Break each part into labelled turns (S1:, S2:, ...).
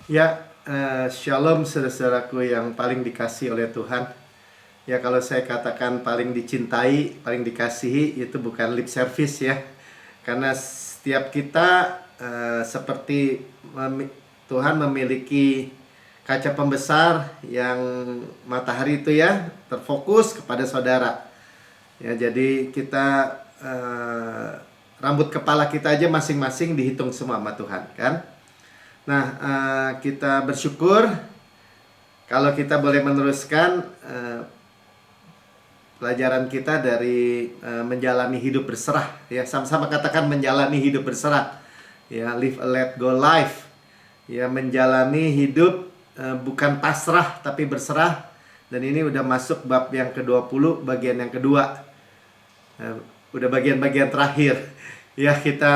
S1: Ya, shalom saudara-saudaraku yang paling dikasihi oleh Tuhan. Ya, kalau saya katakan paling dicintai, paling dikasihi, itu bukan lip service ya. Karena setiap kita seperti Tuhan memiliki kaca pembesar yang matahari itu ya, terfokus kepada saudara. Ya, jadi kita rambut kepala kita aja masing-masing dihitung semua sama Tuhan kan. Nah, kita bersyukur kalau kita boleh meneruskan pelajaran kita dari menjalani hidup berserah. Ya, sama-sama katakan menjalani hidup berserah. Ya, live a let go life. Ya, menjalani hidup bukan pasrah tapi berserah. Dan ini udah masuk bab yang ke-20, bagian yang kedua. Udah bagian-bagian terakhir. Ya, kita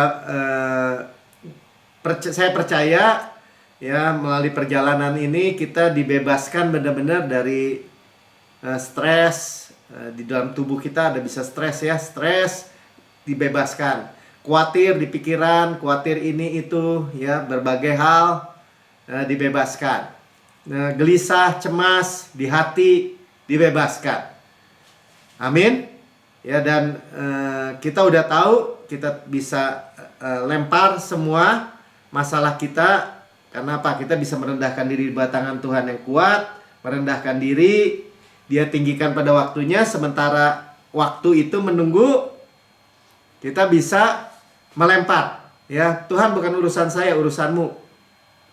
S1: saya percaya ya melalui perjalanan ini kita dibebaskan benar-benar dari stres. Di dalam tubuh kita ada bisa stres ya, stres dibebaskan, khawatir di pikiran, khawatir ini itu ya, berbagai hal dibebaskan, gelisah, cemas di hati dibebaskan. Amin ya. Dan kita udah tahu kita bisa lempar semua masalah kita. Karena apa? Kita bisa merendahkan diri di bawah tangan Tuhan yang kuat. Merendahkan diri, Dia tinggikan pada waktunya. Sementara waktu itu menunggu, kita bisa melempar. Ya, Tuhan bukan urusan saya, urusanmu.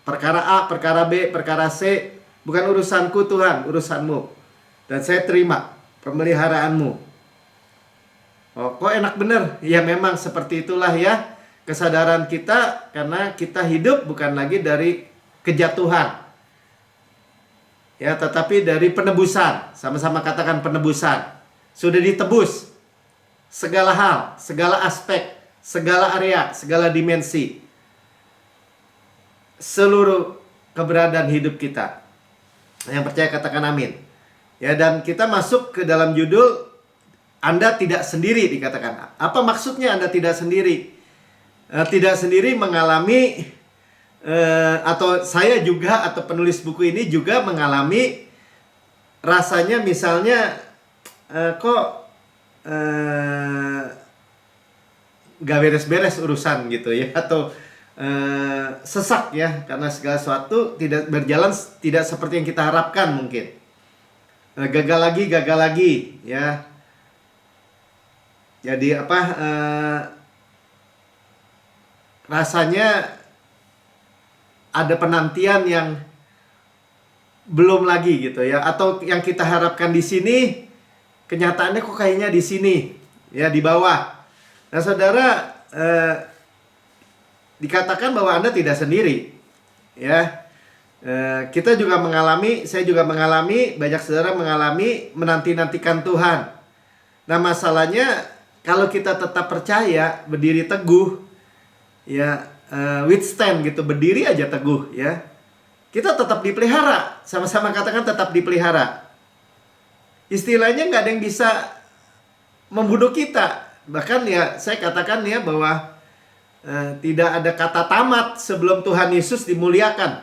S1: Perkara A, perkara B, perkara C, bukan urusanku Tuhan, urusanmu. Dan saya terima pemeliharaanmu. Oh, kok enak bener? Ya memang seperti itulah ya kesadaran kita, karena kita hidup bukan lagi dari kejatuhan ya, tetapi dari penebusan. Sama-sama katakan penebusan. Sudah ditebus segala hal, segala aspek, segala area, segala dimensi, seluruh keberadaan hidup kita. Yang percaya katakan amin ya. Dan kita masuk ke dalam judul Anda tidak sendiri, dikatakan. Apa maksudnya Anda tidak sendiri? Tidak sendiri mengalami, atau saya juga, atau penulis buku ini juga mengalami rasanya misalnya kok gak beres-beres urusan gitu ya, atau sesak ya, karena segala sesuatu tidak berjalan tidak seperti yang kita harapkan mungkin. Gagal lagi ya. Jadi apa, rasanya ada penantian yang belum lagi gitu ya, atau yang kita harapkan di sini kenyataannya kok kayaknya di sini ya, di bawah. Nah saudara, dikatakan bahwa Anda tidak sendiri ya. Kita juga mengalami, saya juga mengalami, banyak saudara mengalami menanti-nantikan Tuhan. Nah masalahnya kalau kita tetap percaya, berdiri teguh ya, withstand gitu, berdiri aja teguh ya, kita tetap dipelihara. Sama-sama katakan tetap dipelihara. Istilahnya nggak ada yang bisa membunuh kita. Bahkan ya saya katakan ya bahwa tidak ada kata tamat sebelum Tuhan Yesus dimuliakan.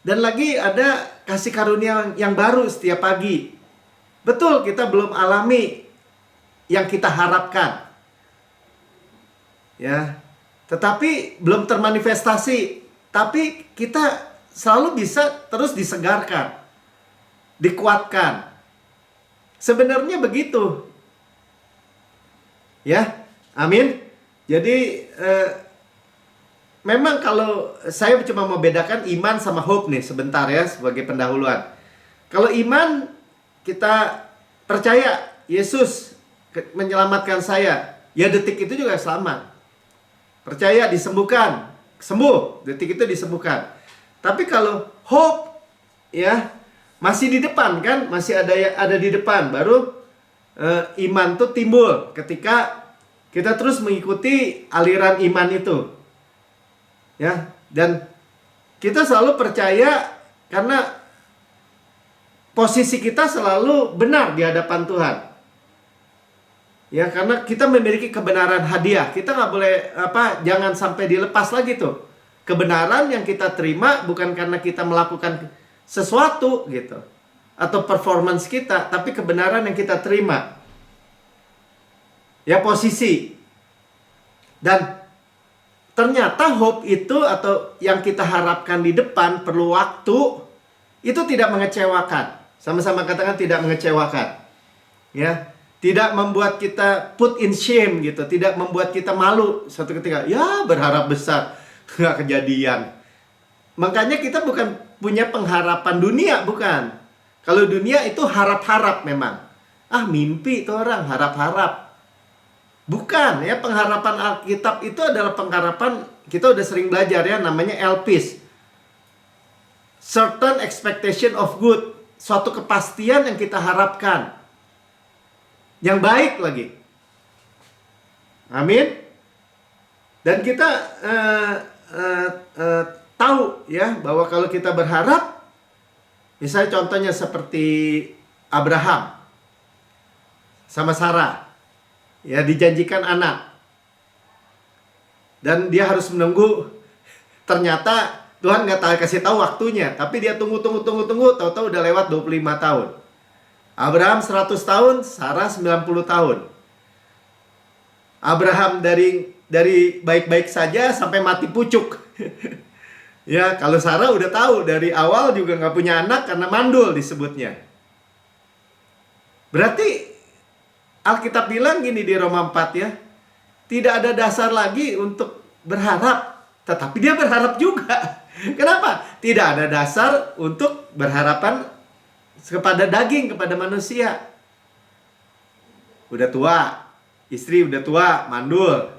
S1: Dan lagi ada kasih karunia yang baru setiap pagi. Betul, kita belum alami yang kita harapkan ya, tetapi belum termanifestasi. Tapi kita selalu bisa terus disegarkan, dikuatkan. Sebenarnya begitu ya, amin. Jadi memang kalau saya cuma mau bedakan iman sama hope nih sebentar ya, sebagai pendahuluan. Kalau iman, kita percaya Yesus menyelamatkan saya, ya detik itu juga selamat. Percaya disembuhkan, sembuh, detik itu disembuhkan. Tapi kalau hope ya, masih di depan kan, masih ada di depan. Baru iman tuh timbul ketika kita terus mengikuti aliran iman itu ya. Dan kita selalu percaya karena posisi kita selalu benar di hadapan Tuhan. Ya, karena kita memiliki kebenaran hadiah. Kita nggak boleh jangan sampai dilepas lagi tuh. Kebenaran yang kita terima bukan karena kita melakukan sesuatu gitu, atau performance kita, tapi kebenaran yang kita terima. Ya, posisi. Dan ternyata hope itu atau yang kita harapkan di depan perlu waktu, itu tidak mengecewakan. Sama-sama katakan tidak mengecewakan. Ya, tidak membuat kita put in shame gitu, tidak membuat kita malu suatu ketika. Ya, berharap besar nggak kejadian. Makanya kita bukan punya pengharapan dunia, bukan. Kalau dunia itu harap-harap memang. Mimpi itu orang harap-harap. Bukan ya, pengharapan Alkitab itu adalah pengharapan, kita udah sering belajar ya, namanya elpis. Certain expectation of good. Suatu kepastian yang kita harapkan. Yang baik lagi. Amin. Dan kita tahu ya, bahwa kalau kita berharap, misalnya contohnya seperti Abraham sama Sarah. Ya, dijanjikan anak. Dan dia harus menunggu. Ternyata Tuhan nggak kasih tahu waktunya. Tapi dia tunggu. Tahu-tahu udah lewat 25 tahun. Abraham 100 tahun, Sarah 90 tahun. Abraham dari baik-baik saja sampai mati pucuk. Ya, kalau Sarah udah tahu dari awal juga nggak punya anak karena mandul disebutnya. Berarti Alkitab bilang gini di Roma 4 ya, tidak ada dasar lagi untuk berharap, tetapi dia berharap juga. Kenapa? Tidak ada dasar untuk berharapan kepada daging, kepada manusia. Udah tua, istri udah tua, mandul,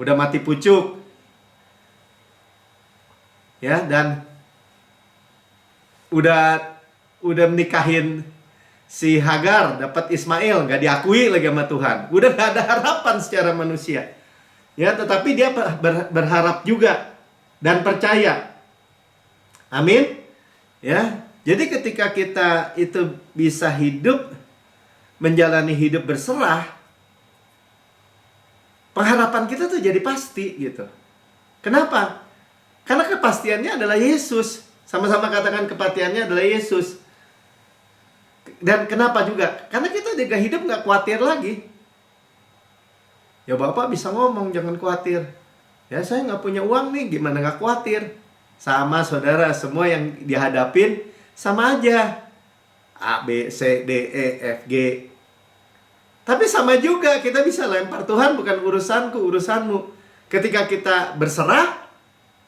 S1: udah mati pucuk. Ya, dan udah menikahin si Hagar, dapat Ismail, nggak diakui lagi sama Tuhan. Udah nggak ada harapan secara manusia. Ya, tetapi dia berharap juga dan percaya. Amin. Ya, jadi ketika kita itu bisa hidup, menjalani hidup berserah, pengharapan kita tuh jadi pasti gitu. Kenapa? Karena kepastiannya adalah Yesus. Sama-sama katakan kepastiannya adalah Yesus. Dan kenapa juga? Karena kita juga hidup nggak khawatir lagi. Ya Bapak bisa ngomong, jangan khawatir. Ya saya nggak punya uang nih, gimana nggak khawatir? Sama saudara, semua yang dihadapin sama aja. A, B, C, D, E, F, G. Tapi sama juga, kita bisa lempar, Tuhan bukan urusanku, urusanmu. Ketika kita berserah,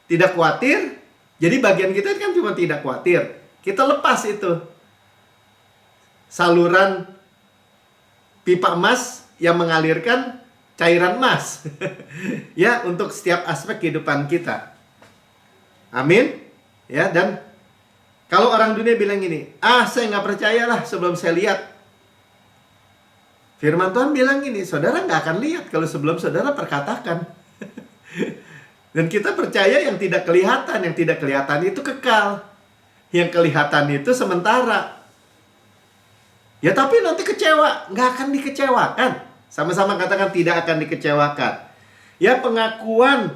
S1: tidak khawatir, jadi bagian kita kan cuma tidak khawatir. Kita lepas itu. Saluran pipa emas yang mengalirkan cairan emas. Ya, untuk setiap aspek kehidupan kita. Amin. Ya, dan kalau orang dunia bilang gini, saya nggak percayalah sebelum saya lihat. Firman Tuhan bilang gini, saudara nggak akan lihat kalau sebelum saudara perkatakan. Dan kita percaya yang tidak kelihatan. Yang tidak kelihatan itu kekal. Yang kelihatan itu sementara. Ya tapi nanti kecewa, nggak akan dikecewakan. Sama-sama katakan tidak akan dikecewakan. Ya, pengakuan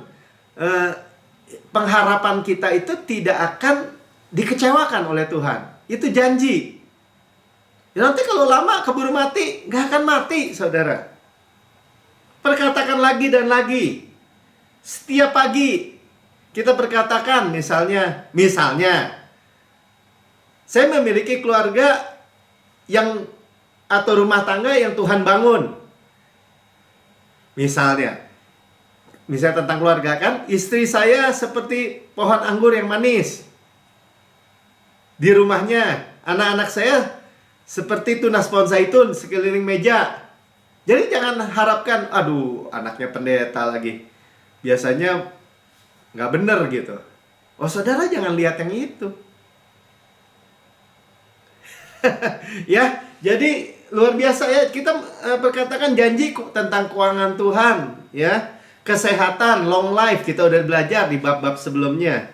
S1: pengharapan kita itu tidak akan dikecewakan oleh Tuhan. Itu janji. Ya, nanti kalau lama keburu mati, nggak akan mati, saudara. Perkatakan lagi dan lagi. Setiap pagi kita berkatakan, misalnya, saya memiliki keluarga yang atau rumah tangga yang Tuhan bangun. Misalnya tentang keluarga kan, istri saya seperti pohon anggur yang manis. Di rumahnya, anak-anak saya seperti tunas pohon zaitun sekeliling meja. Jadi jangan harapkan, aduh anaknya pendeta lagi. Biasanya nggak bener gitu. Oh saudara jangan lihat yang itu. Ya, jadi luar biasa ya, kita perkatakan janji tentang keuangan Tuhan, ya. Kesehatan, long life, kita udah belajar di bab-bab sebelumnya.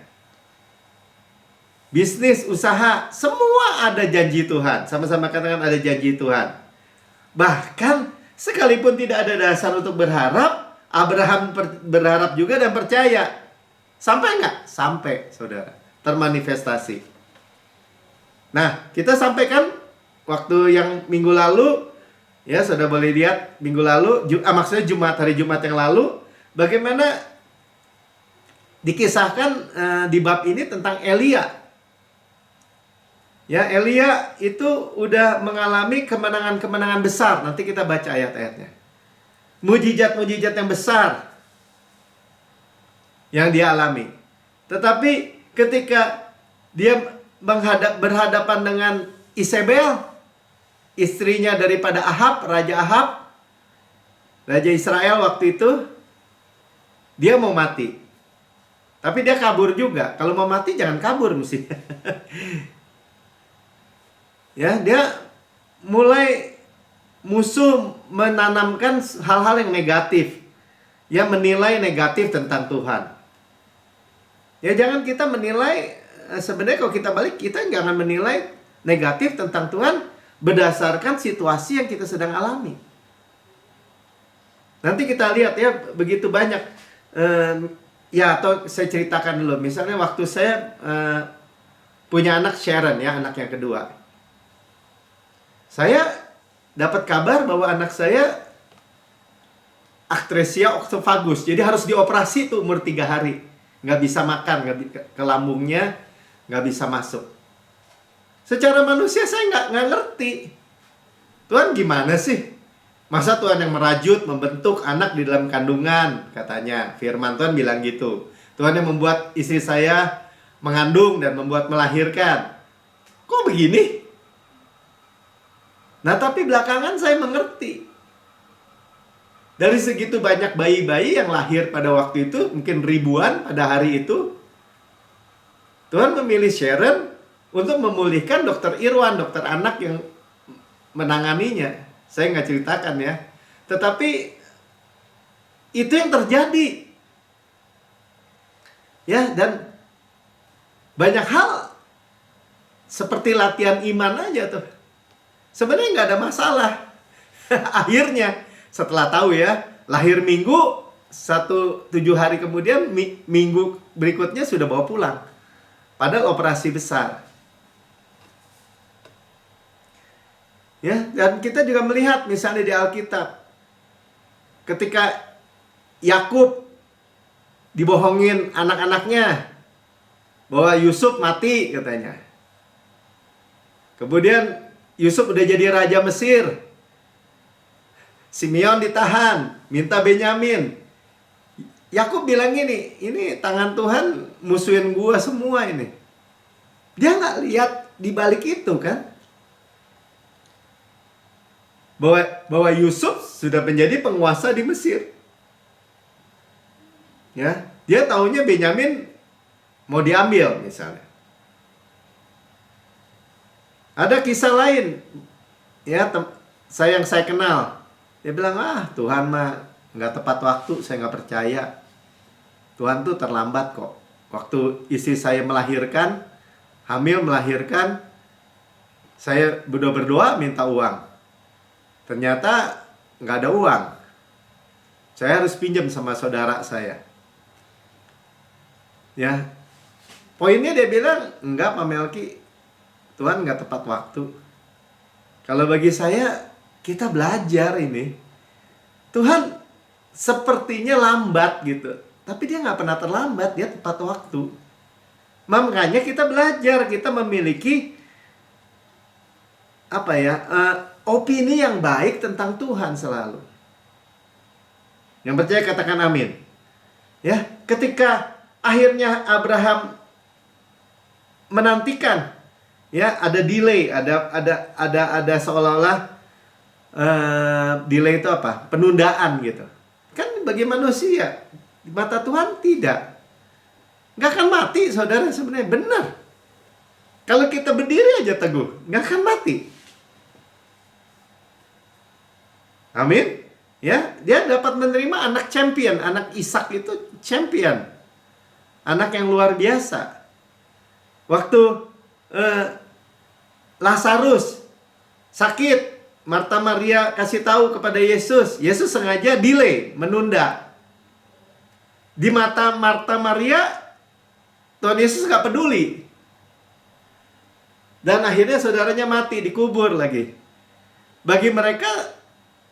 S1: Bisnis, usaha, semua ada janji Tuhan. Sama-sama katakan ada janji Tuhan. Bahkan sekalipun tidak ada dasar untuk berharap, Abraham berharap juga dan percaya. Sampai nggak? Sampai, saudara. Termanifestasi. Nah, kita sampaikan waktu yang minggu lalu, ya sudah boleh lihat minggu lalu, maksudnya hari Jumat yang lalu, bagaimana dikisahkan di bab ini tentang Elia. Ya, Elia itu udah mengalami kemenangan-kemenangan besar. Nanti kita baca ayat-ayatnya. Mujizat-mujizat yang besar yang dia alami. Tetapi ketika dia berhadapan dengan Isabel, istrinya daripada Ahab, Raja Israel waktu itu, dia mau mati. Tapi dia kabur juga. Kalau mau mati jangan kabur mesti. Ya, dia mulai musuh menanamkan hal-hal yang negatif. Ya, menilai negatif tentang Tuhan. Ya, jangan kita menilai, sebenarnya kalau kita balik, kita jangan menilai negatif tentang Tuhan berdasarkan situasi yang kita sedang alami. Nanti kita lihat ya, begitu banyak. Ya, atau saya ceritakan dulu. Misalnya waktu saya punya anak Sharon, ya, anak yang kedua. Saya dapat kabar bahwa anak saya atresia oksofagus. Jadi harus dioperasi tuh umur 3 hari. Nggak bisa makan, ke lambungnya nggak bisa masuk. Secara manusia saya nggak ngerti. Tuhan gimana sih? Masa Tuhan yang merajut, membentuk anak di dalam kandungan, katanya. Firman Tuhan bilang gitu. Tuhan yang membuat istri saya mengandung dan membuat melahirkan. Kok begini? Nah, tapi belakangan saya mengerti. Dari segitu banyak bayi-bayi yang lahir pada waktu itu, mungkin ribuan pada hari itu, Tuhan memilih Sharon untuk memulihkan dokter Irwan, dokter anak yang menanganinya. Saya nggak ceritakan ya. Tetapi itu yang terjadi. Ya, dan banyak hal seperti latihan iman aja tuh. Sebenarnya nggak ada masalah. Akhirnya setelah tahu ya, lahir minggu, 7 hari kemudian minggu berikutnya sudah bawa pulang. Padahal operasi besar. Ya, dan kita juga melihat misalnya di Alkitab, ketika Yakub dibohongin anak-anaknya bahwa Yusuf mati katanya. Kemudian Yusuf udah jadi raja Mesir. Simeon ditahan, minta Benyamin. Yakub bilang ini tangan Tuhan musuhin gua semua ini. Dia nggak lihat di balik itu kan? Bahwa Yusuf sudah menjadi penguasa di Mesir. Ya, dia taunya Benyamin mau diambil misalnya. Ada kisah lain, ya, yang saya kenal. Dia bilang, Tuhan mah nggak tepat waktu, saya nggak percaya. Tuhan tuh terlambat kok. Waktu istri saya melahirkan, hamil melahirkan, saya berdoa minta uang. Ternyata nggak ada uang. Saya harus pinjam sama saudara saya. Ya, poinnya dia bilang, enggak Pak Melki, Tuhan nggak tepat waktu. Kalau bagi saya, kita belajar ini. Tuhan sepertinya lambat gitu. Tapi dia nggak pernah terlambat, dia tepat waktu. Makanya kita belajar, kita memiliki opini yang baik tentang Tuhan selalu. Yang percaya katakan amin. Ya, ketika akhirnya Abraham menantikan, ya, ada delay, ada seolah-olah delay itu apa? Penundaan gitu. Kan bagi manusia, di mata Tuhan tidak. Nggak akan mati saudara sebenarnya, benar. Kalau kita berdiri aja teguh, nggak akan mati. Amin. Ya, dia dapat menerima anak champion, anak Ishak itu champion. Anak yang luar biasa. Waktu Lazarus sakit, Marta Maria kasih tahu kepada Yesus. Yesus sengaja delay, menunda. Di mata Marta Maria, Tuhan Yesus nggak peduli. Dan akhirnya saudaranya mati, dikubur lagi. Bagi mereka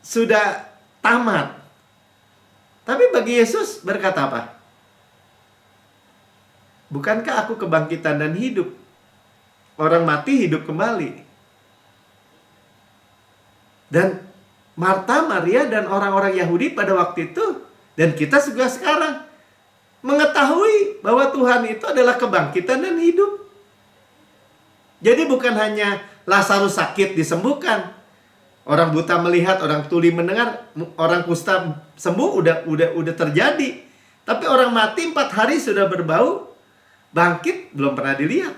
S1: sudah tamat. Tapi bagi Yesus berkata apa? Bukankah aku kebangkitan dan hidup? Orang mati hidup kembali. Dan Marta, Maria, dan orang-orang Yahudi pada waktu itu, dan kita juga sekarang, mengetahui bahwa Tuhan itu adalah kebangkitan dan hidup. Jadi bukan hanya Lazarus sakit disembuhkan, orang buta melihat, orang tuli mendengar, orang kusta sembuh, udah terjadi. Tapi orang mati 4 hari sudah berbau, bangkit belum pernah dilihat.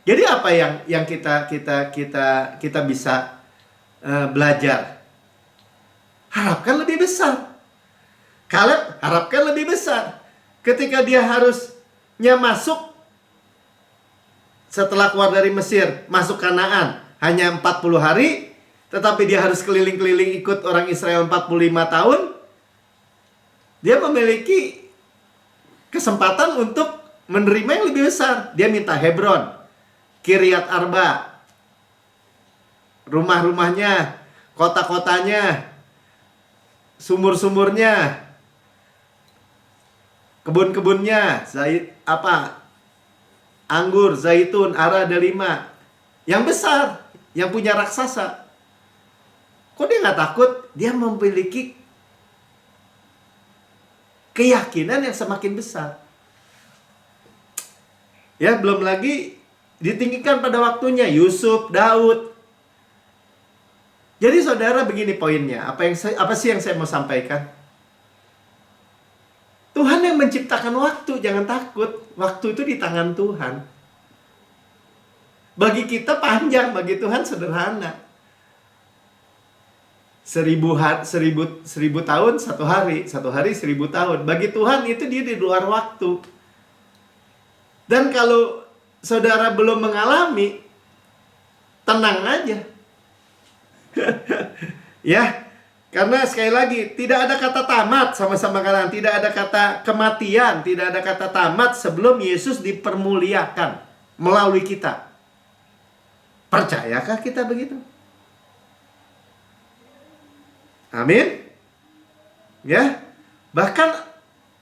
S1: Jadi apa yang kita bisa belajar? Harapkan lebih besar. Kaleb harapkan lebih besar. Ketika dia harusnya masuk setelah keluar dari Mesir, masuk Kanaan hanya 40 hari, tetapi dia harus keliling-keliling ikut orang Israel 45 tahun. Dia memiliki kesempatan untuk menerima yang lebih besar. Dia minta Hebron, Kiryat Arba, rumah-rumahnya, kota-kotanya, sumur-sumurnya, kebun-kebunnya, anggur, zaitun, ara, delima, yang besar, yang punya raksasa. Kok dia nggak takut? Dia memiliki keyakinan yang semakin besar. Ya, belum lagi ditinggikan pada waktunya Yusuf, Daud. Jadi saudara, begini poinnya. Apa sih yang saya mau sampaikan? Tuhan yang menciptakan waktu, jangan takut. Waktu itu di tangan Tuhan. Bagi kita panjang, bagi Tuhan sederhana. 1000 tahun 1 hari, 1 hari 1000 tahun. Bagi Tuhan itu dia di luar waktu. Dan kalau saudara belum mengalami, tenang aja. Ya, karena sekali lagi tidak ada kata tamat, sama-sama kanan. Tidak ada kata kematian, tidak ada kata tamat sebelum Yesus dipermuliakan melalui kita. Percayakah kita begitu? Amin. Ya. Bahkan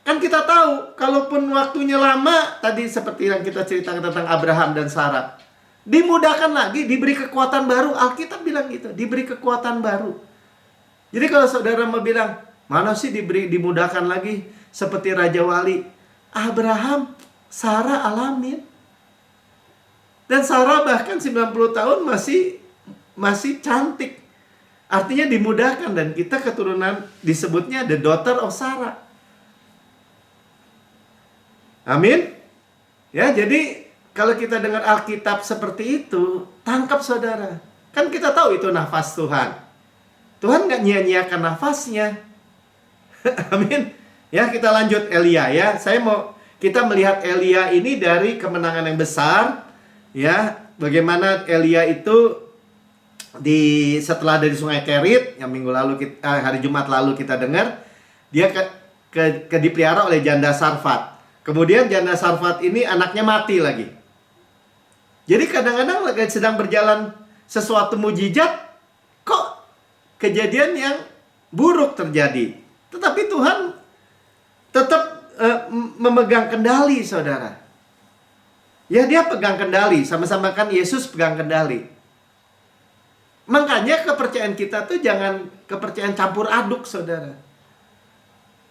S1: kan kita tahu, kalaupun waktunya lama, tadi seperti yang kita ceritakan tentang Abraham dan Sarah, dimudahkan lagi, diberi kekuatan baru. Alkitab bilang gitu, diberi kekuatan baru. Jadi kalau saudara mau bilang, mana sih dimudahkan lagi seperti Raja Wali? Abraham, Sarah alamin. Dan Sarah bahkan 90 tahun masih cantik. Artinya dimudahkan, dan kita keturunan disebutnya the daughter of Sarah. Amin. Ya, jadi kalau kita dengar Alkitab seperti itu, tangkap saudara. Kan kita tahu itu nafas Tuhan. Tuhan nggak nyia-nyiakan nafasnya. Amin. Ya, kita lanjut Elia ya. Kita melihat Elia ini dari kemenangan yang besar. Ya, bagaimana Elia itu setelah dari Sungai Kerit yang hari Jumat lalu kita dengar, dia dipelihara oleh janda Sarfat. Kemudian janda Sarfat ini anaknya mati lagi. Jadi kadang-kadang lagi sedang berjalan sesuatu mujizat, kok kejadian yang buruk terjadi. Tetapi Tuhan tetap memegang kendali, saudara. Ya, dia pegang kendali. Sama-sama kan Yesus pegang kendali. Makanya kepercayaan kita tuh jangan kepercayaan campur aduk, saudara.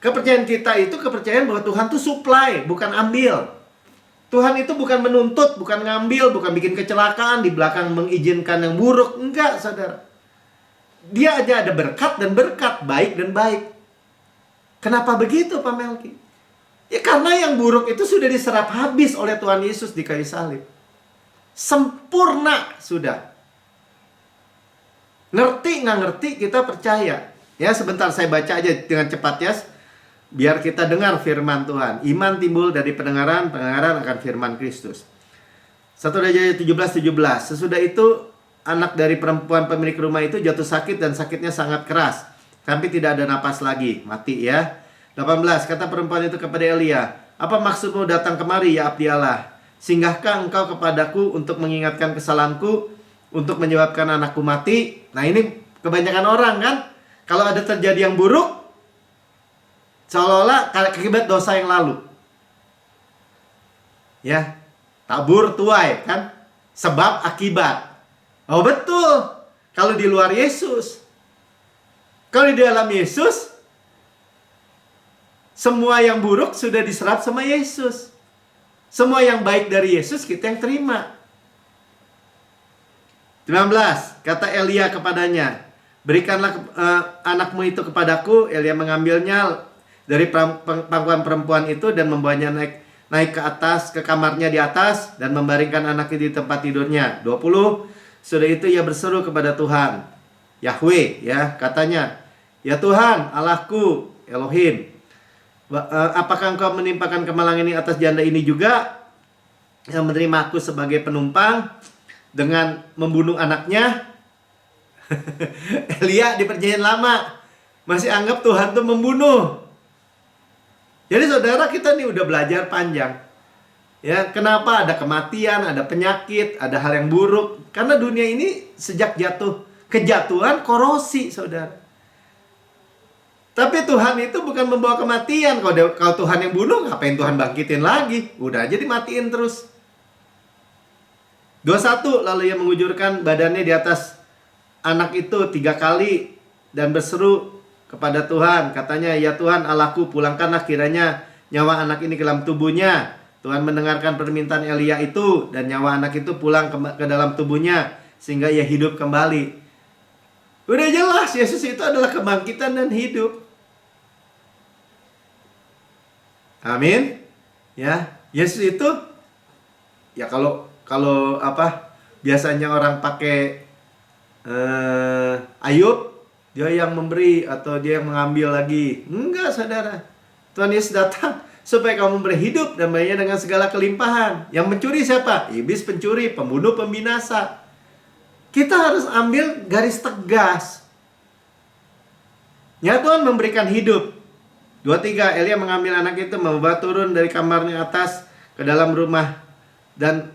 S1: Kepercayaan kita itu kepercayaan bahwa Tuhan tuh supply, bukan ambil. Tuhan itu bukan menuntut, bukan ngambil, bukan bikin kecelakaan, di belakang mengizinkan yang buruk. Enggak, saudara. Dia aja ada berkat dan berkat, baik dan baik. Kenapa begitu, Pak Melki? Ya karena yang buruk itu sudah diserap habis oleh Tuhan Yesus di kayu salib. Sempurna sudah. Ngerti nggak ngerti, kita percaya. Ya, sebentar saya baca aja dengan cepat ya, biar kita dengar firman Tuhan. Iman timbul dari pendengaran, pendengaran akan firman Kristus. 1 Raja 17:17. Sesudah itu anak dari perempuan pemilik rumah itu jatuh sakit, dan sakitnya sangat keras, sampai tidak ada napas lagi, mati ya. 18. Kata perempuan itu kepada Elia, Apa maksudmu datang kemari, ya abdi Allah? Singgahkah engkau kepadaku untuk mengingatkan kesalahanku, untuk menyebabkan anakku mati? Nah, ini kebanyakan orang kan, kalau ada terjadi yang buruk, seolah-olah akibat dosa yang lalu. Ya, tabur tuai kan, sebab akibat. Oh betul, kalau di luar Yesus. Kalau di dalam Yesus, semua yang buruk sudah diserap sama Yesus. Semua yang baik dari Yesus kita yang terima. 19, kata Elia kepadanya, berikanlah anakmu itu kepadaku. Elia mengambilnya dari pangkuan perempuan itu dan membawanya naik ke atas, ke kamarnya di atas, dan membaringkan anaknya di tempat tidurnya. 20, sudah itu ia berseru kepada Tuhan, Yahweh, ya, katanya, ya Tuhan, Allahku, Elohim, apakah engkau menimpakan kemalangan ini atas janda ini juga, yang menerima aku sebagai penumpang, dengan membunuh anaknya? Elia di perjanjian lama masih anggap Tuhan itu membunuh. Jadi saudara, kita nih udah belajar panjang. Ya, kenapa ada kematian, ada penyakit, ada hal yang buruk? Karena dunia ini sejak kejatuhan korosi, saudara. Tapi Tuhan itu bukan membawa kematian. Kalau Tuhan yang bunuh, ngapain Tuhan bangkitin lagi? Udah aja dimatiin terus. 21, lalu ia mengujurkan badannya di atas anak itu 3 kali dan berseru kepada Tuhan, katanya, ya Tuhan Allahku, pulangkanlah kiranya nyawa anak ini ke dalam tubuhnya. Tuhan mendengarkan permintaan Elia itu, dan nyawa anak itu pulang ke dalam tubuhnya, sehingga ia hidup kembali. Udah jelas, Yesus itu adalah kebangkitan dan hidup. Amin. Ya, Yesus itu, ya kalau biasanya orang pakai Ayub, dia yang memberi atau dia yang mengambil lagi. Enggak, saudara. Tuhan Yesus datang supaya kamu memberi hidup dan berinya dengan segala kelimpahan. Yang mencuri siapa? Iblis pencuri, pembunuh, pembinasa. Kita harus ambil garis tegas. Ya, Tuhan memberikan hidup. 23, Elia mengambil anak itu, membawa turun dari kamarnya atas ke dalam rumah dan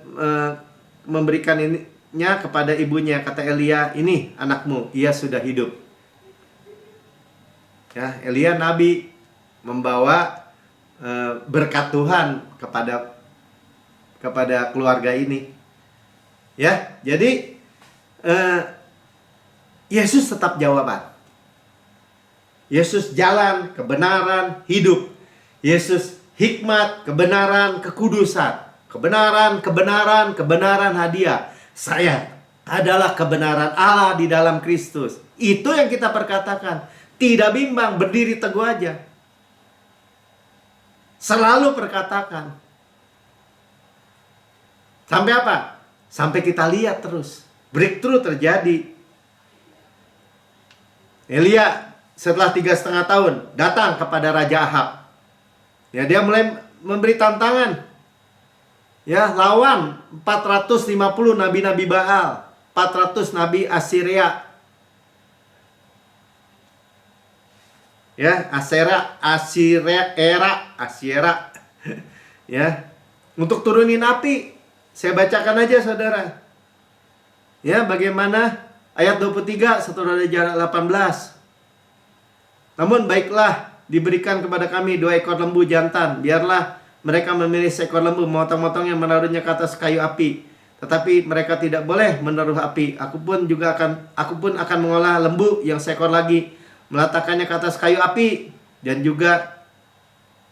S1: memberikan ininya kepada ibunya. Kata Elia, ini anakmu, ia sudah hidup. Ya, Elia nabi membawa berkat Tuhan kepada keluarga ini. Ya, jadi Yesus tetap jawaban. Yesus jalan, kebenaran, hidup. Yesus hikmat, kebenaran, kekudusan. Kebenaran, kebenaran, kebenaran hadiah. Saya adalah kebenaran Allah di dalam Kristus. Itu yang kita perkatakan. Tidak bimbang, berdiri teguh aja. Selalu perkatakan. Sampai apa? Sampai kita lihat terus. Breakthrough terjadi. Elia setelah 3,5 tahun datang kepada Raja Ahab. Ya, dia mulai memberi tantangan. Ya, lawan 450 nabi-nabi Baal, 400 nabi Assyria. Ya, Asyera. Ya, untuk turunin api. Saya bacakan aja, saudara. Ya, bagaimana ayat 23 setelah Raja 18. Namun baiklah, diberikan kepada kami 2 ekor lembu jantan. Biarlah mereka memilih seekor lembu, memotong-motongnya, menaruhnya ke atas kayu api. Tetapi mereka tidak boleh menaruh api. Aku pun akan mengolah lembu yang seekor lagi, meletakkannya ke atas kayu api, dan juga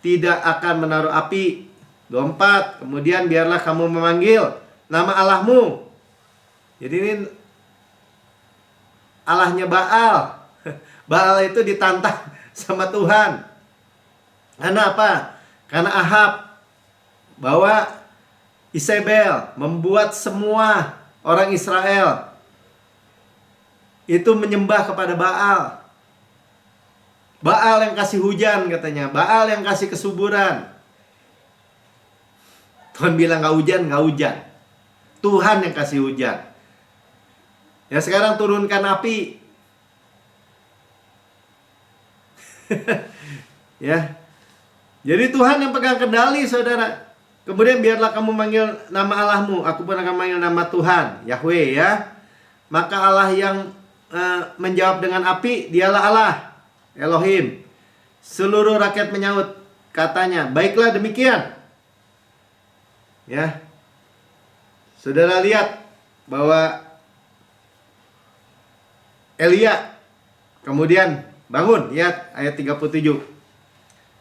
S1: tidak akan menaruh api. 24, kemudian biarlah kamu memanggil nama Allahmu. Jadi ini Allahnya Baal. Baal itu ditantang sama Tuhan. Karena apa? Karena Ahab bawa Isabel membuat semua orang Israel itu menyembah kepada Baal. Baal yang kasih hujan katanya. Baal yang kasih kesuburan. Tuhan bilang gak hujan. Tuhan yang kasih hujan. Ya, sekarang turunkan api. Ya. Jadi Tuhan yang pegang kendali, saudara. Kemudian biarlah kamu manggil nama Allahmu, aku pun akan manggil nama Tuhan, Yahweh ya. Maka Allah yang menjawab dengan api, dialah Allah, Elohim. Seluruh rakyat menyaut, katanya, baiklah demikian. Ya. Saudara lihat bahwa Elia kemudian bangun, lihat ayat 37.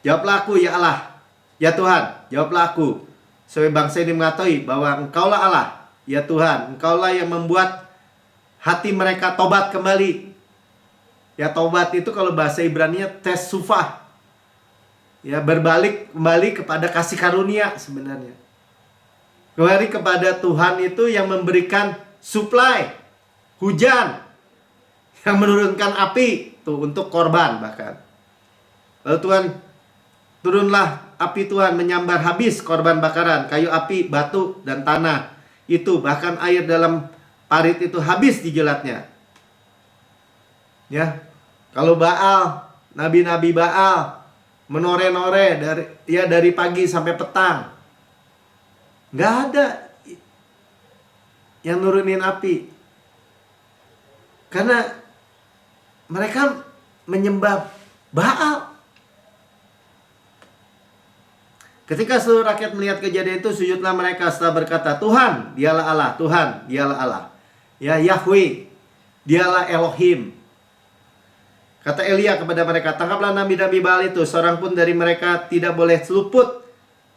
S1: Jawablah aku ya Allah, ya Tuhan, jawablah aku. Supaya bangsa ini mengetahui bahwa Engkaulah Allah, ya Tuhan. Engkaulah yang membuat hati mereka tobat kembali. Ya, tobat itu kalau bahasa Ibrani-nya tesufah. Ya, berbalik kembali kepada kasih karunia sebenarnya. Kembali kepada Tuhan itu yang memberikan supply, hujan, yang menurunkan api tuh untuk korban bahkan. Lalu Tuhan, turunlah api Tuhan menyambar habis korban bakaran, kayu api, batu, dan tanah. Itu bahkan air dalam parit itu habis dijelatnya. Ya, kalau Baal, nabi-nabi Baal menore-nore dari pagi sampai petang, nggak ada yang nurunin api, karena mereka menyembah Baal. Ketika seluruh rakyat melihat kejadian itu, sujudlah mereka setelah berkata, Tuhan, dialah Allah, Tuhan, dialah Allah. Ya, Yahweh, dialah Elohim. Kata Elia kepada mereka, tangkaplah nabi-nabi Baal itu, seorang pun dari mereka tidak boleh luput.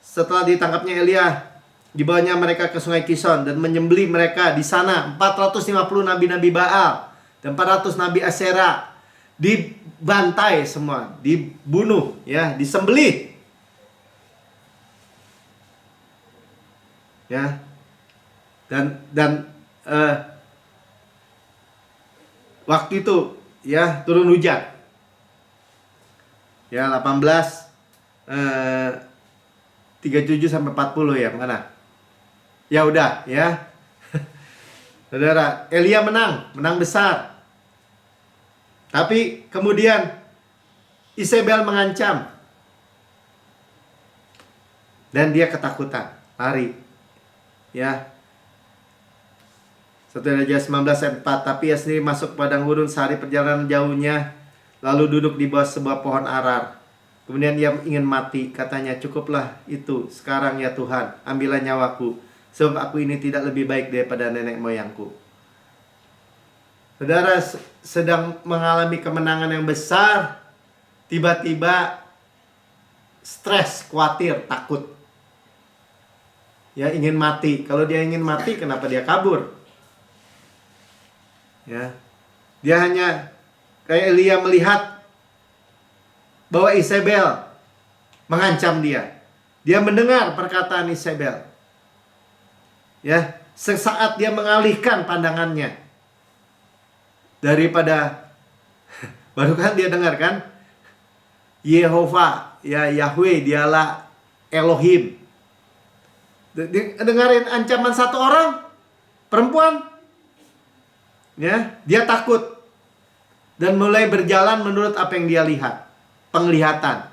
S1: Setelah ditangkapnya Elia, dibawanya mereka ke sungai Kison dan menyembelih mereka di sana 450 nabi-nabi Baal dan 400 nabi Asyera. Dibantai semua, dibunuh, ya, disembelih. Ya, dan waktu itu ya turun hujan. Ya, 37 sampai 40 ya, mana? Ya udah ya. Saudara, Elia menang besar. Tapi kemudian Isabel mengancam. Dan dia ketakutan, lari. Ya. 1 Raja 19 ayat 4. Tapi ia sendiri masuk ke padang gurun sehari perjalanan jauhnya, lalu duduk di bawah sebuah pohon arar. Kemudian ia ingin mati. Katanya, cukuplah itu sekarang ya Tuhan, ambillah nyawaku, sebab aku ini tidak lebih baik daripada nenek moyangku. Saudara sedang mengalami kemenangan yang besar, tiba-tiba stres, khawatir, takut. Ya, ingin mati. Kalau dia ingin mati, kenapa dia kabur? Ya, dia hanya kayak Elia melihat bahwa Isabel mengancam dia. Dia mendengar perkataan Isabel. Ya, sesaat dia mengalihkan pandangannya daripada baru kan dia dengar kan, Yehova, ya Yahweh, dialah Elohim. Dengarin ancaman satu orang perempuan, ya, dia takut dan mulai berjalan menurut apa yang dia lihat. Penglihatan,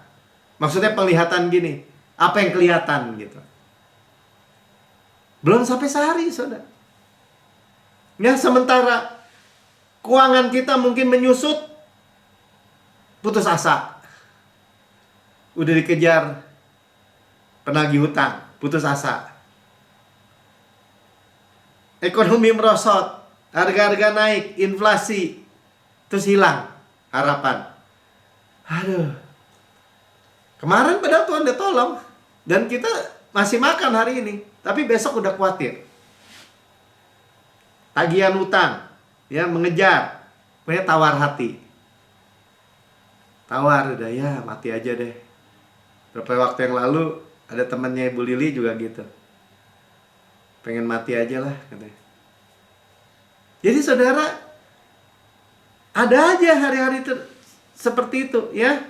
S1: maksudnya penglihatan gini, apa yang kelihatan gitu. Belum sampai sehari, saudara. Ya, sementara keuangan kita mungkin menyusut, putus asa, udah dikejar penagih hutang, putus asa. Ekonomi merosot, harga-harga naik, inflasi, terus hilang harapan. Aduh, kemarin padahal Tuhan udah tolong dan kita masih makan hari ini, tapi besok udah khawatir. Tagihan hutang, ya, mengejar, punya tawar hati. Tawar udah, ya mati aja deh. Beberapa waktu yang lalu ada temannya Ibu Lili juga gitu, pengen mati aja lah katanya. Jadi saudara, ada aja hari-hari seperti itu ya.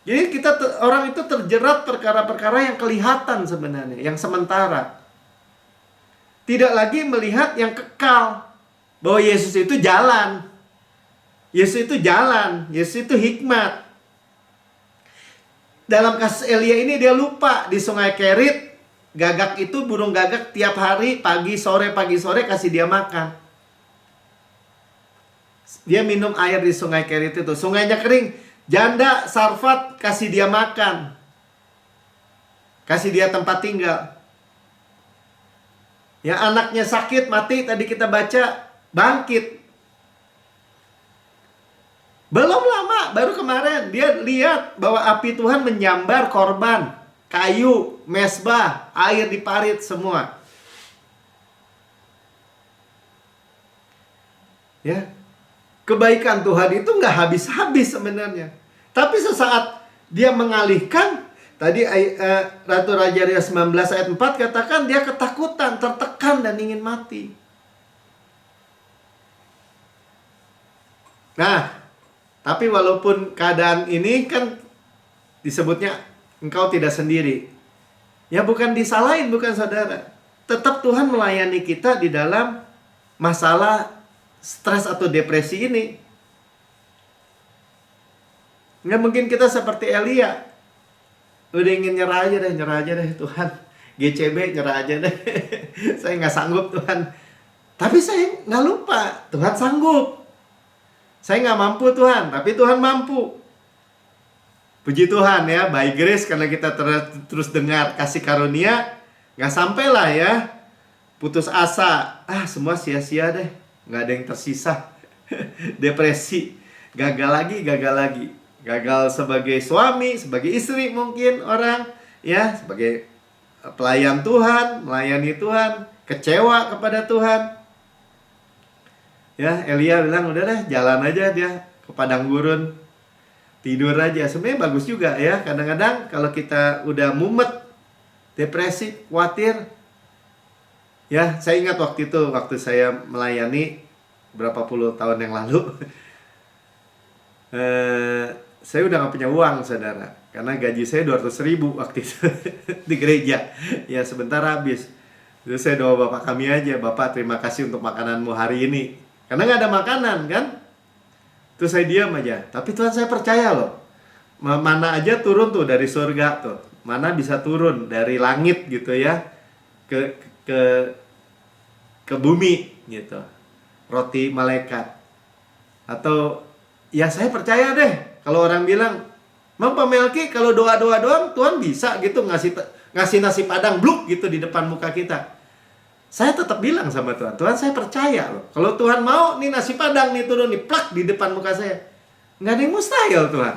S1: Jadi orang itu terjerat perkara-perkara yang kelihatan sebenarnya, yang sementara. Tidak lagi melihat yang kekal, bahwa Yesus itu jalan. Yesus itu jalan, Yesus itu hikmat. dalam kasus Elia ini dia lupa di Sungai Kerit, gagak itu, burung gagak tiap hari pagi sore kasih dia makan. Dia minum air di Sungai Kerit itu. Sungainya kering, janda Sarfat kasih dia makan. Kasih dia tempat tinggal. Ya, anaknya sakit mati tadi kita baca, bangkit. Belum lama, baru kemarin dia lihat bahwa api Tuhan menyambar korban, kayu, mesbah, air di parit semua. Ya, kebaikan Tuhan itu nggak habis-habis sebenarnya. Tapi sesaat dia mengalihkan, tadi Ratu Raja 19 ayat 4 katakan dia ketakutan, tertekan dan ingin mati. Nah, tapi walaupun keadaan ini kan disebutnya engkau tidak sendiri. Ya bukan disalahin, bukan saudara. Tetap Tuhan melayani kita di dalam masalah stres atau depresi ini. Nggak mungkin kita seperti Elia. Udah ingin nyerah aja deh Tuhan. GCB nyerah aja deh. Saya nggak sanggup Tuhan. Tapi saya nggak lupa, Tuhan sanggup. Saya nggak mampu Tuhan, tapi Tuhan mampu. Puji Tuhan ya, by grace karena kita terus dengar kasih karunia, nggak sampailah ya putus asa. Semua sia-sia deh, nggak ada yang tersisa. Depresi, gagal lagi. Gagal sebagai suami, sebagai istri mungkin orang, ya sebagai pelayan Tuhan, melayani Tuhan, kecewa kepada Tuhan. Ya, Elia bilang udah deh jalan aja dia ke padang gurun, tidur aja. Sebenarnya bagus juga ya. Kadang-kadang kalau kita udah mumet, depresi, khawatir. Ya, saya ingat waktu saya melayani berapa puluh tahun yang lalu. Saya udah gak punya uang saudara, karena gaji saya 200.000 waktu itu di gereja. Ya sebentar habis. Terus saya doa Bapak kami aja, Bapak terima kasih untuk makananmu hari ini. Karena gak ada makanan kan. Terus saya diam aja. Tapi Tuhan saya percaya loh. Mana aja turun tuh dari surga tuh. Mana bisa turun dari langit gitu ya. Ke bumi gitu. Roti malaikat. Atau ya saya percaya deh. Kalau orang bilang, Mang Pak Melki kalau doa-doa doang Tuhan bisa gitu ngasih nasi padang bluk gitu di depan muka kita. Saya tetap bilang sama Tuhan, Tuhan saya percaya loh. Kalau Tuhan mau nih nasi padang nih turun nih plak di depan muka saya. Nggak ada yang mustahil Tuhan.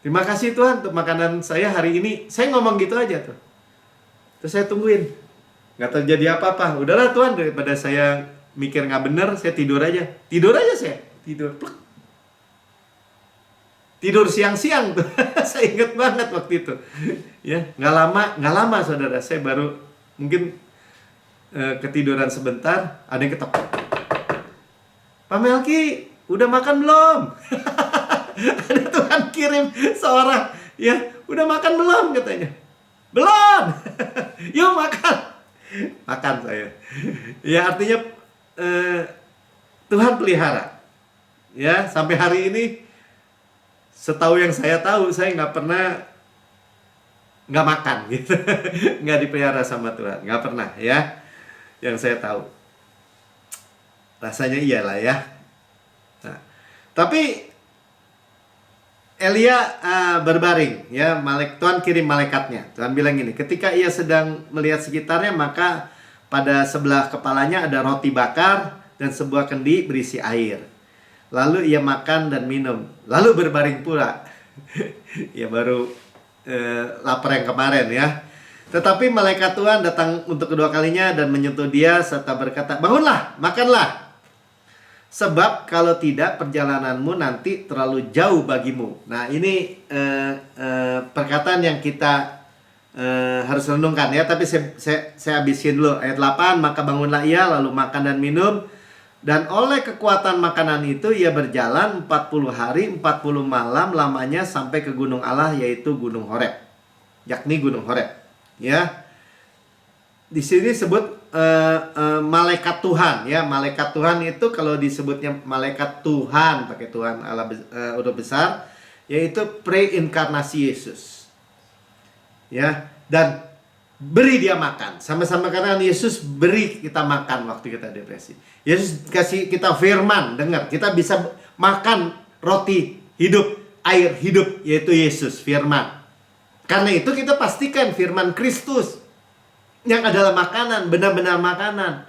S1: Terima kasih Tuhan untuk makanan saya hari ini. Saya ngomong gitu aja tuh. Terus saya tungguin. Nggak terjadi apa-apa. Udahlah Tuhan, daripada saya mikir nggak bener, saya tidur aja. Tidur aja saya. Tidur plak. Tidur siang-siang tuh. Saya ingat banget waktu itu. Ya, nggak lama saudara. Saya baru mungkin ketiduran sebentar, ada yang ketok. Pak Melki, udah makan belum? Ada Tuhan kirim seorang, ya, udah makan belum katanya. Belum. Yuk makan. Makan saya. Ya artinya Tuhan pelihara. Ya sampai hari ini, setahu yang saya tahu, saya nggak pernah nggak makan gitu, nggak dipelihara sama Tuhan, nggak pernah ya. Yang saya tahu, rasanya iyalah ya. Nah, tapi Elia berbaring ya, Tuhan kirim malaikatnya. Tuhan bilang gini, ketika ia sedang melihat sekitarnya, maka pada sebelah kepalanya ada roti bakar dan sebuah kendi berisi air. Lalu ia makan dan minum, lalu berbaring pula. Ya baru lapar yang kemarin ya. Tetapi malaikat Tuhan datang untuk kedua kalinya dan menyentuh dia serta berkata, bangunlah, makanlah. Sebab kalau tidak perjalananmu nanti terlalu jauh bagimu. Nah ini perkataan yang kita harus renungkan ya. Tapi saya habisin dulu ayat 8. Maka bangunlah ia lalu makan dan minum. Dan oleh kekuatan makanan itu ia berjalan 40 hari 40 malam lamanya sampai ke gunung Allah, yaitu gunung Horeb. Yakni gunung Horeb. Ya, di sini sebut malaikat Tuhan ya. Malaikat Tuhan itu kalau disebutnya malaikat Tuhan pakai Tuhan Allah huruf besar, yaitu preinkarnasi Yesus. Ya, dan beri dia makan. Sama-sama karena Yesus beri kita makan waktu kita depresi. Yesus kasih kita firman, dengar. Kita bisa makan roti hidup, air hidup, yaitu Yesus, firman. Karena itu kita pastikan firman Kristus yang adalah makanan, benar-benar makanan.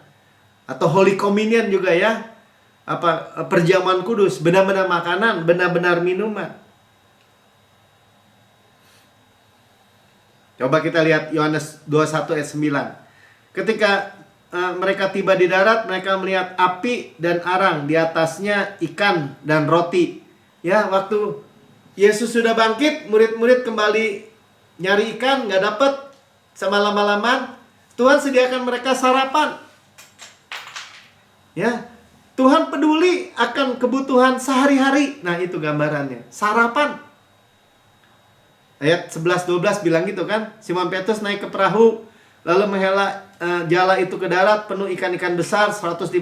S1: Atau Holy Communion juga ya. Perjamuan kudus, benar-benar makanan, benar-benar minuman. Coba kita lihat Yohanes 21 ayat 9. Ketika mereka tiba di darat, mereka melihat api dan arang, di atasnya ikan dan roti. Ya, waktu Yesus sudah bangkit, murid-murid kembali nyari ikan, nggak dapat. Sama lama-lama Tuhan sediakan mereka sarapan. Ya, Tuhan peduli akan kebutuhan sehari-hari. Nah, itu gambarannya, sarapan. Ayat 11-12 bilang gitu kan. Simon Petrus naik ke perahu, lalu menghela jala itu ke darat, penuh ikan-ikan besar, 153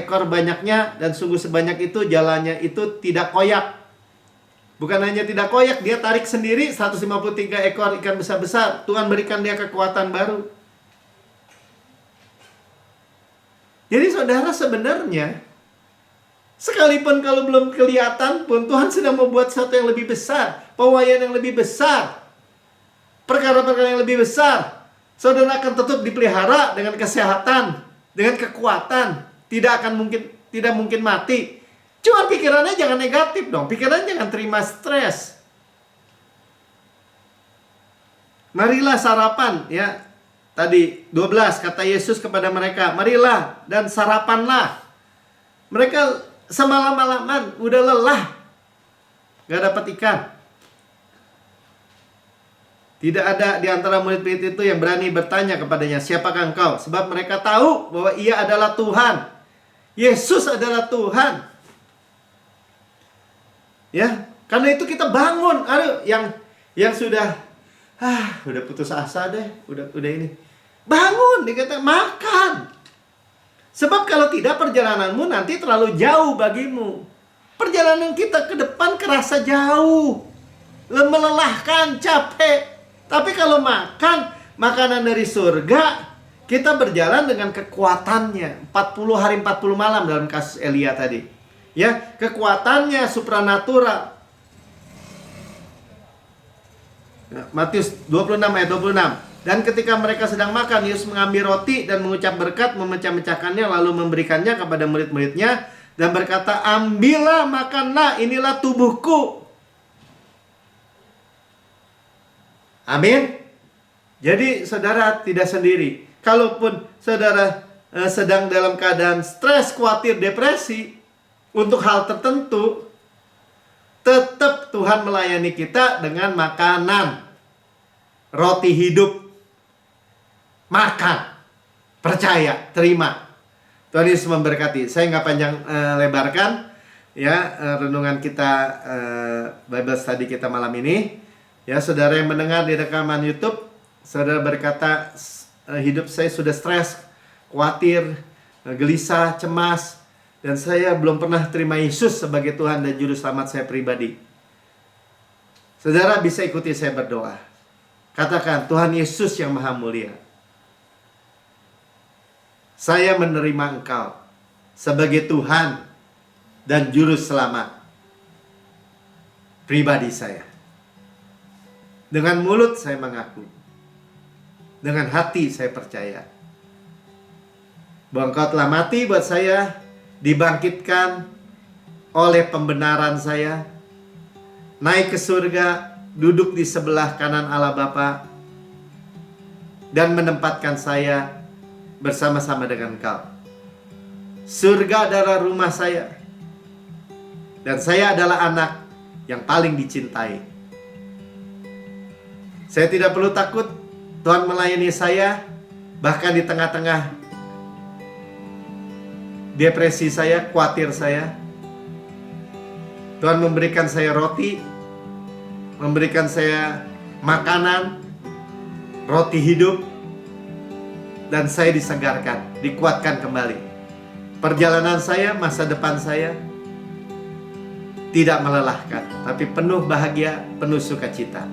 S1: ekor banyaknya. Dan sungguh sebanyak itu, jalannya itu tidak koyak. Bukan hanya tidak koyak, dia tarik sendiri 153 ekor ikan besar-besar. Tuhan berikan dia kekuatan baru. Jadi saudara, sebenarnya sekalipun kalau belum kelihatan pun, Tuhan sedang membuat sesuatu yang lebih besar, pewahyuan yang lebih besar, perkara-perkara yang lebih besar. Saudara akan tetap dipelihara dengan kesehatan, dengan kekuatan, tidak mungkin mati. Cuma pikirannya jangan negatif dong, pikirannya jangan terima stres. Marilah sarapan, ya. Tadi 12 kata Yesus kepada mereka, marilah dan sarapanlah. Mereka semalam-malaman udah lelah, gak dapat ikan. Tidak ada di antara murid-murid itu yang berani bertanya kepadanya, siapakah engkau? Sebab mereka tahu bahwa ia adalah Tuhan. Yesus adalah Tuhan. Ya, karena itu kita bangun. Aduh, yang sudah udah putus asa deh, udah ini. Bangun, dikata makan. Sebab kalau tidak, perjalananmu nanti terlalu jauh bagimu. Perjalanan kita ke depan kerasa jauh, melelahkan, capek. Tapi kalau makan makanan dari surga, kita berjalan dengan kekuatannya. 40 hari 40 malam dalam kasus Elia tadi. Ya, kekuatannya supranatural. Matius 26 ayat 26. Dan ketika mereka sedang makan, Yesus mengambil roti dan mengucap berkat, memecah-mecahkannya, lalu memberikannya kepada murid-muridnya dan berkata, ambillah, makanlah, inilah tubuhku. Amin. Jadi saudara tidak sendiri. Kalaupun saudara sedang dalam keadaan stres, khawatir, depresi untuk hal tertentu, tetap Tuhan melayani kita dengan makanan, roti hidup. Makan, percaya, terima. Tuhan Yesus memberkati. Saya nggak panjang lebarkan ya renungan kita, Bible study kita malam ini. Ya, saudara yang mendengar di rekaman YouTube, saudara berkata, hidup saya sudah stres, khawatir, gelisah, cemas, dan saya belum pernah terima Yesus sebagai Tuhan dan Juru Selamat saya pribadi. Saudara bisa ikuti saya berdoa. Katakan, Tuhan Yesus yang Maha Mulia, saya menerima Engkau sebagai Tuhan dan Juru Selamat pribadi saya. Dengan mulut saya mengaku, dengan hati saya percaya bahwa Engkau telah mati buat saya, dibangkitkan oleh pembenaran saya, naik ke surga, duduk di sebelah kanan Allah Bapa, dan menempatkan saya bersama-sama dengan Engkau. Surga adalah rumah saya, dan saya adalah anak yang paling dicintai. Saya tidak perlu takut, Tuhan melayani saya, bahkan di tengah-tengah depresi saya, khawatir saya. Tuhan memberikan saya roti, memberikan saya makanan, roti hidup, dan saya disegarkan, dikuatkan kembali. Perjalanan saya, masa depan saya tidak melelahkan, tapi penuh bahagia, penuh sukacita.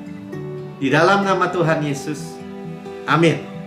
S1: Di dalam nama Tuhan Yesus, amin.